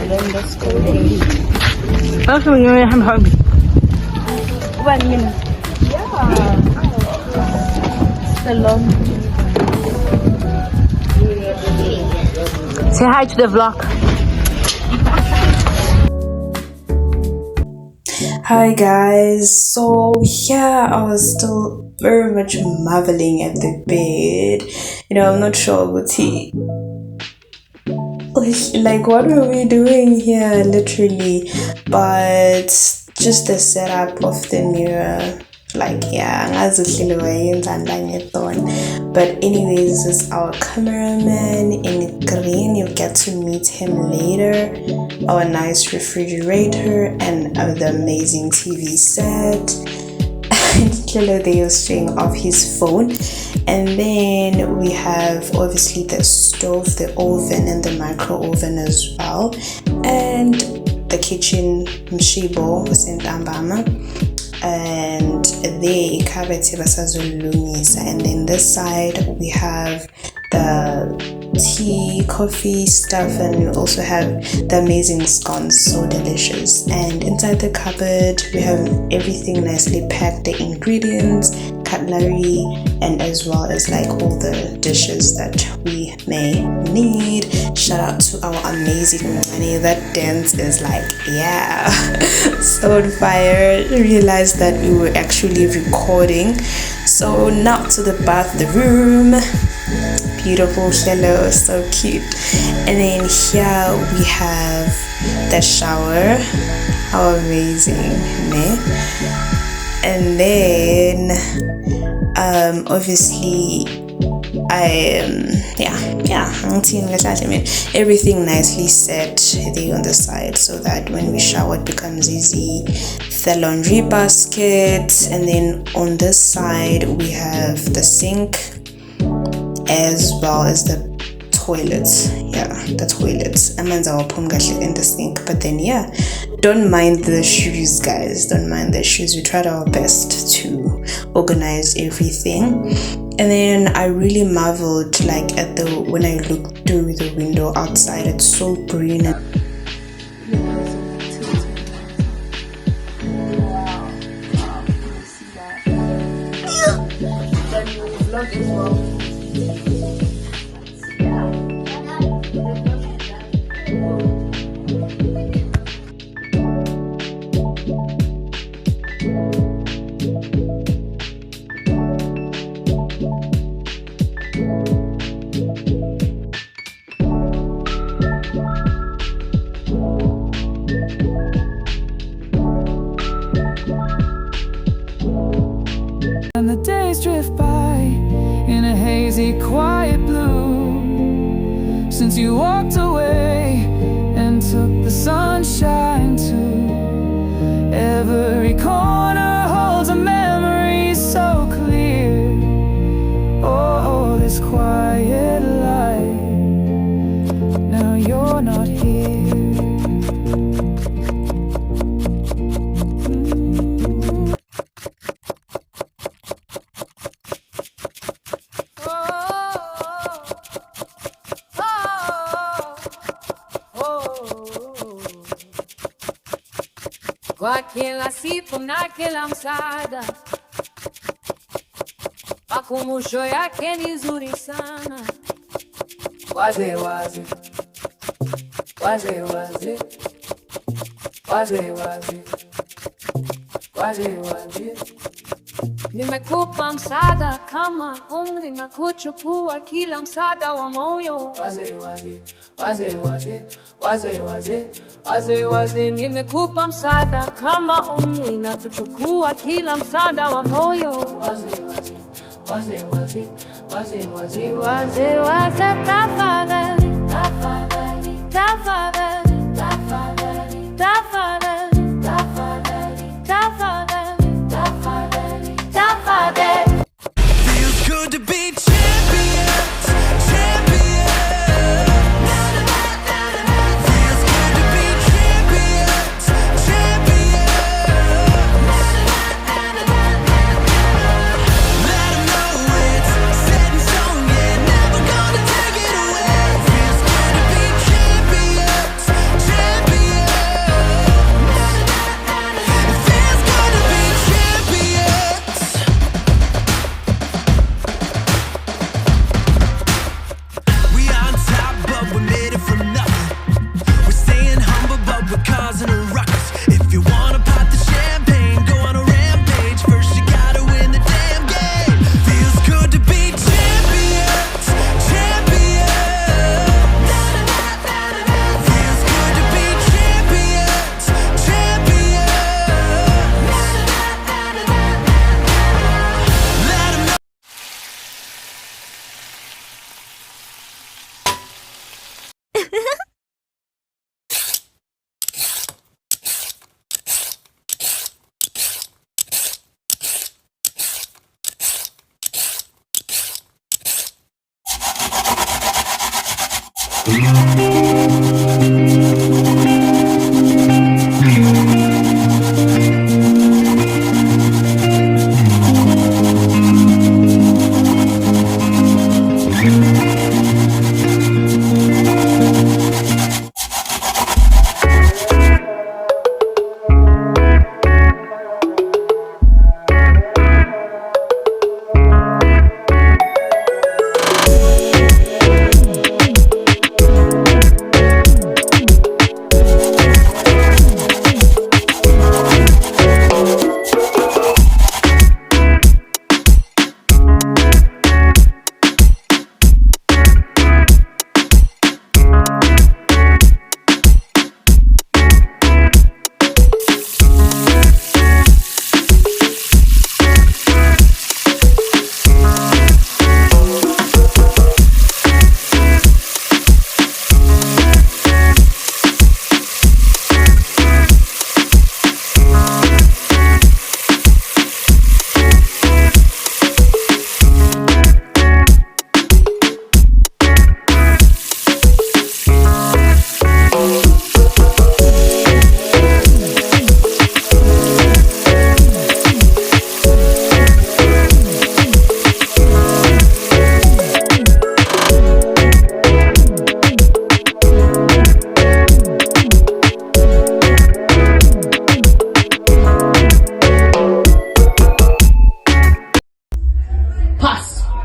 then let's go there. Actually, I'm hungry. 1 minute. Yeah. Salon. Say hi to the vlog. Hi guys, so yeah, I was still very much marveling at the bed. I'm not sure what what were we doing here literally, but just the setup of the mirror, but anyways, this is our cameraman in green. You'll get to meet him later. Our nice refrigerator and the amazing TV set. And they are staying off his phone. And then we have obviously the stove, the oven, and the micro oven as well. And the kitchen, mshibo, sentambama. And they and then this side we have the tea, coffee stuff, and we also have the amazing scones, so delicious. And inside the cupboard we have everything nicely packed, the ingredients, cutlery, and as well as all the dishes that we may need. Shout out to our amazing money. That dance is so on fire. Realized that we were actually recording. So now to the bathroom. Beautiful, hello, so cute. And then here we have the shower. How amazing, man. And then obviously everything nicely set there on the side so that when we shower it becomes easy. The laundry basket, and then on this side we have the sink as well as the toilets. The toilets. In the sink. But then don't mind the shoes, guys. Don't mind the shoes. We tried our best to organize everything. And then I really marveled when I looked through the window outside. It's so green and and the days drift by in a hazy, quiet blue. Since you walked away and took the sunshine too, every corner holds a memory so clear. Oh, this quiet life. Now you're not here. Kwa kila siku na kila msaada, makumbusho yake ni nzuri sana. Waze waze, waze waze, waze waze, waze waze. Nimekupa msaada kama umri na kuchukua kila msaada wa moyo. Waze waze, waze waze, waze waze, waze waze. Nimekupa msaada kama umri na kuchukua kila msaada wa moyo. Waze waze, waze waze, waze waze, waze waze. Tafadhali, tafadhali, tafadhali, tafadhali, tafadhali, tafadhali, tafadhali, tafadhali, tafadhali. Feels good to be champions, champions. Feels good to be champions, champions. Let 'em know it's set in stone, yeah, never gonna take it away. Feels good to be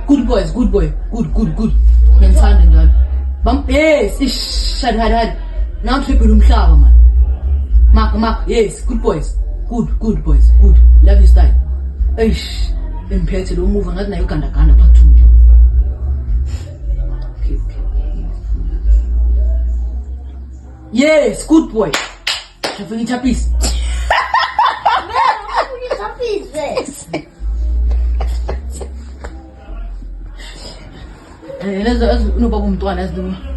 Good boys, good boy. Good. Ngiyangithanda njalo. Bam, yes, ish, had. Now triple umhlaba man. Mark, yes, good boys. Good boys, good. Love your style. Ish, imphethe lo move ngathi nayo gandaganda phathu nje. Okay. Yes, good boy. Shafuni chapis. Let's no problem to one. Let's do.